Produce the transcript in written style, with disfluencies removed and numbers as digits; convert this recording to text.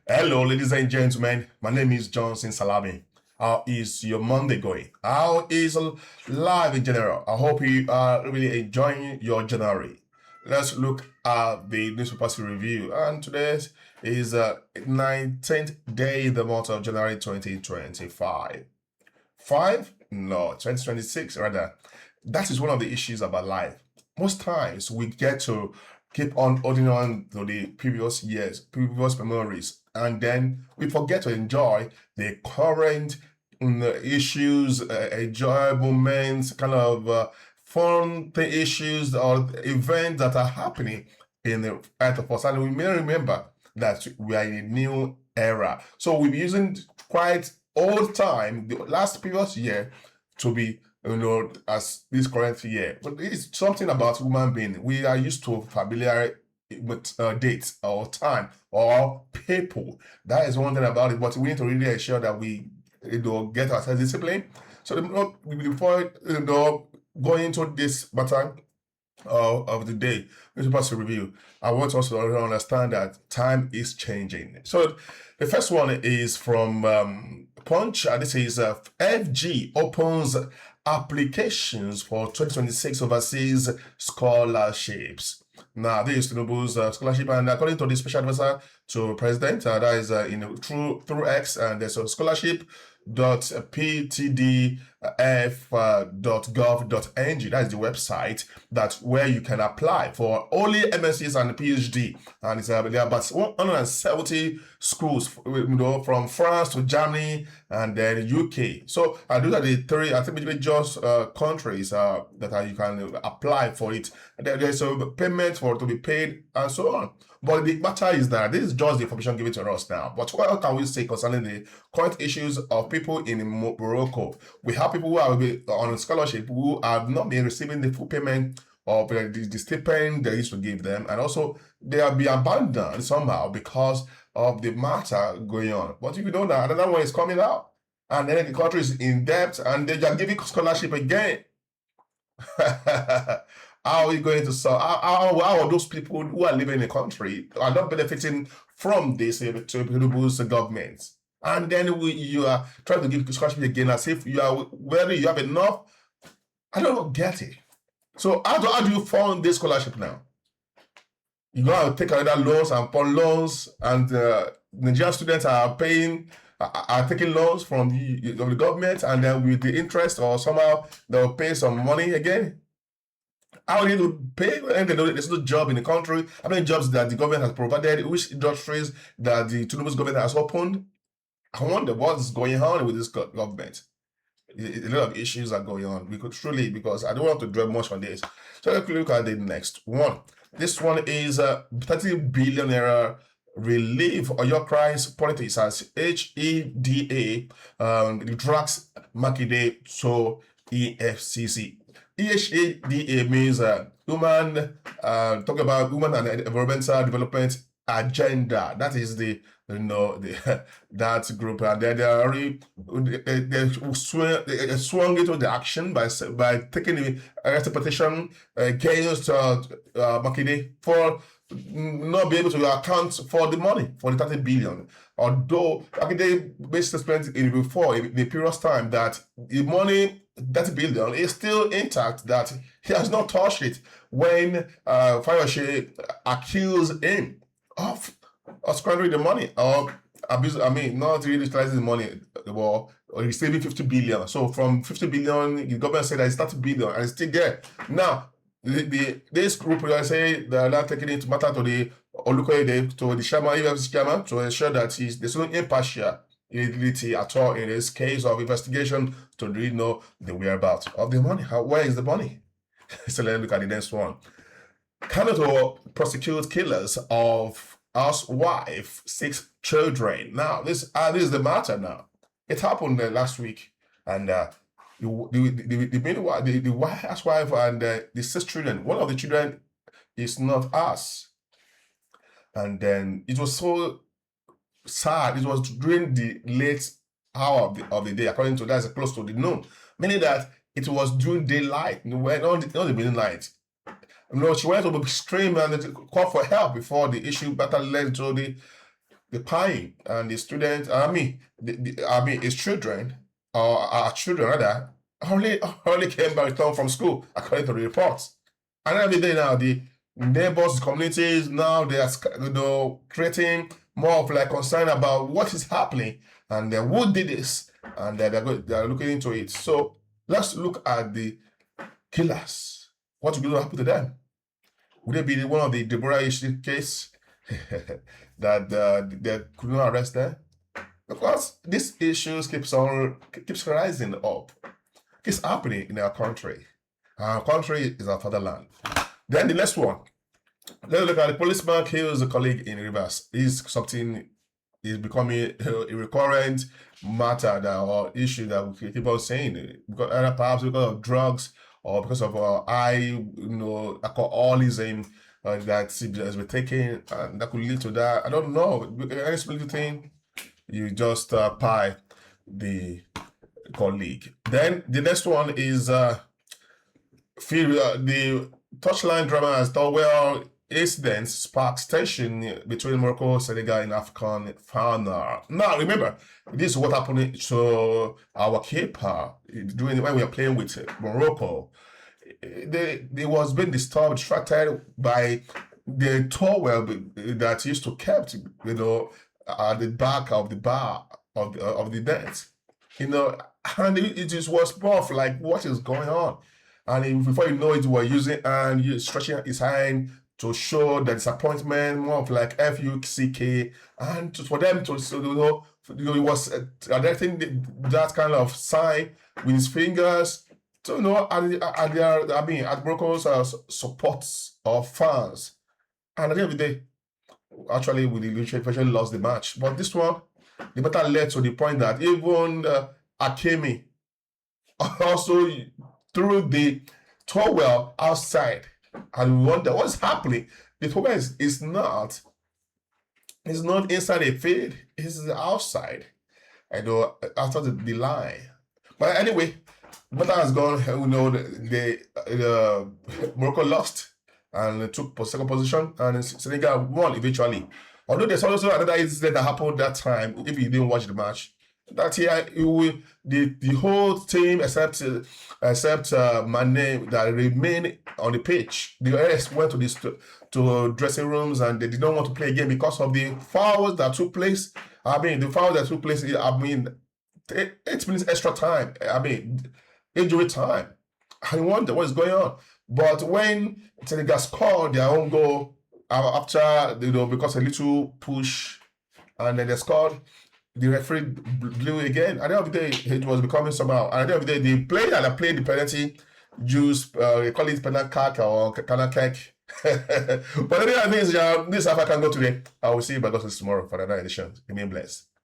Hello, ladies and gentlemen. My name is Johnson Salami. How is your Monday going? How is life in general? I hope you are really enjoying your January. Let's look at the newspapers review. And today is 19th day, the month of January 2025. 5? No, 2026 rather. That is one of the issues about life. Most times we get to keep on holding on to the previous years, previous memories, and then we forget to enjoy the current issues, enjoyable moments, kind of fun issues or events that are happening in the earth of us. And we may remember that we are in a new era. So we'll be using quite old time, the last previous year, to be as this current year. But it's something about human being. We are used to familiar with dates or time or people. That is one thing about it. But we need to really ensure that we get ourselves disciplined. So before going into this matter of the day, we're supposed to review. I want us to understand that time is changing. So the first one is from Punch. This is FG opens applications for 2026 overseas scholarships. Now, this is Tinubu's scholarship, and according to the special advisor to president, that is through X, and there's a scholarship.ptdf.gov.ng. That is the website where you can apply for only MScs and PhD, and it's there are about 170 schools, from France to Germany and then UK. So those are the three, I think, major countries that you can apply for it. There's a payment to be paid and so on. But the matter is that this is just the information given to us now. But what can we say concerning the current issues of people in Morocco? We have people who are on scholarship who have not been receiving the full payment of the stipend they used to give them, and also they have been abandoned somehow because of the matter going on. But you know that another one is coming out, and then the country is in debt, and they are giving scholarship again. How are we going to solve? How are those people who are living in the country are not benefiting from this to government? And then you are trying to give scholarship again as if you have enough. I don't get it. So how do you fund this scholarship now? You go and take another loans and upon loans, and Nigerian students are taking loans from the government, and then with the interest or somehow they'll pay some money again. How do you pay? And there's no job in the country. How many jobs that the government has provided? Which industries that the Tinubu's government has opened? I wonder what's going on with this government. A lot of issues are going on. We could truly, because I don't want to dwell much on this. So let's look at the next one. This one is 30 billion naira relief or your cries politics as HEDA drags Makinde to EFCC. HEDA means talk about women and environmental development agenda. That is that group, and they already swung into the action by taking the petition against Makinde for not be able to account for the money, for the 30 billion. Although Makinde basically spent before in the previous time that the money, that billion, is still intact, that he has not touched it when Fayose accused him of squandering the money or not really utilizing the money or receiving 50 billion. So from 50 billion, the government said that it's 30 billion and it's still there. Now, this group will say they are not taking it matter to the Olukoyede, to the chairman, EFCC chairman, to ensure that there's no impartiality at all in this case of investigation to really know the whereabouts of the money. Where is the money? So let's look at the next one. Kano to prosecute killers of housewife, 6 children. Now, this is the matter now. It happened last week, and the housewife and the 6 children, one of the children is not us. And then it was so sad. It was during the late hour of the day, according to that, close to the noon, meaning that it was during daylight, not the midnight. She went to scream and call for help before the issue better led to the the pie and the students, I mean, his children, or our children rather, only came back returned from school, according to the reports. And every day now, the neighbors, communities, now they are creating more of like concern about what is happening and who did this, and they're looking into it. So let's look at the killers. What's going to happen to them? Would it be one of the Deborah issue case that they could not arrest them? Because these issues keeps rising up. It's happening in our country. Our country is our fatherland. Then the next one. Let's look at the policeman kills a colleague in Rivers. Is becoming a recurrent matter or issue that we keep on saying, because perhaps because of drugs or because of alcoholism that has been taken, and that could lead to that. I don't know. Any little thing, you just pie the colleague. Then the next one is the Touchline drama has done well. Incidents sparks tension between Morocco, Senegal, and AFCON final. Now, remember, this is what happened to our keeper when we were playing with Morocco. They was being distracted by the towel that used to kept, at the back of the bar of the net, and it just was more of like, what is going on? And before you know it, we're using and you stretching his hand to show the disappointment, more of like FUCK, and for them to, he was directing that kind of sign with his fingers to, at Morocco's supports of fans. And at the end of the day, actually, we eventually lost the match. But this one, the matter led to the point that even Akemi also threw the towel outside. And we wonder what's happening. The towel is not inside the field, it's outside. After the line. But anyway, the matter has gone. Morocco lost and took second position, and Senegal won eventually. Although there's also another incident that happened that time, if you didn't watch the match, that the whole team except Mane that remained on the pitch, the rest went to dressing rooms, and they did not want to play again because of the fouls that took place. The foul that took place, 8 minutes extra time. Injury time. I wonder what is going on. But when Senegal scored their own goal after, because a little push, and then they scored, the referee blew again. At the end of the day, it was becoming somehow. And at the end of the day, the player that played the penalty they call it penalty cack or penalty cake. But anyway, this is how I can go today. I will see you by God's tomorrow for another edition. Remain blessed.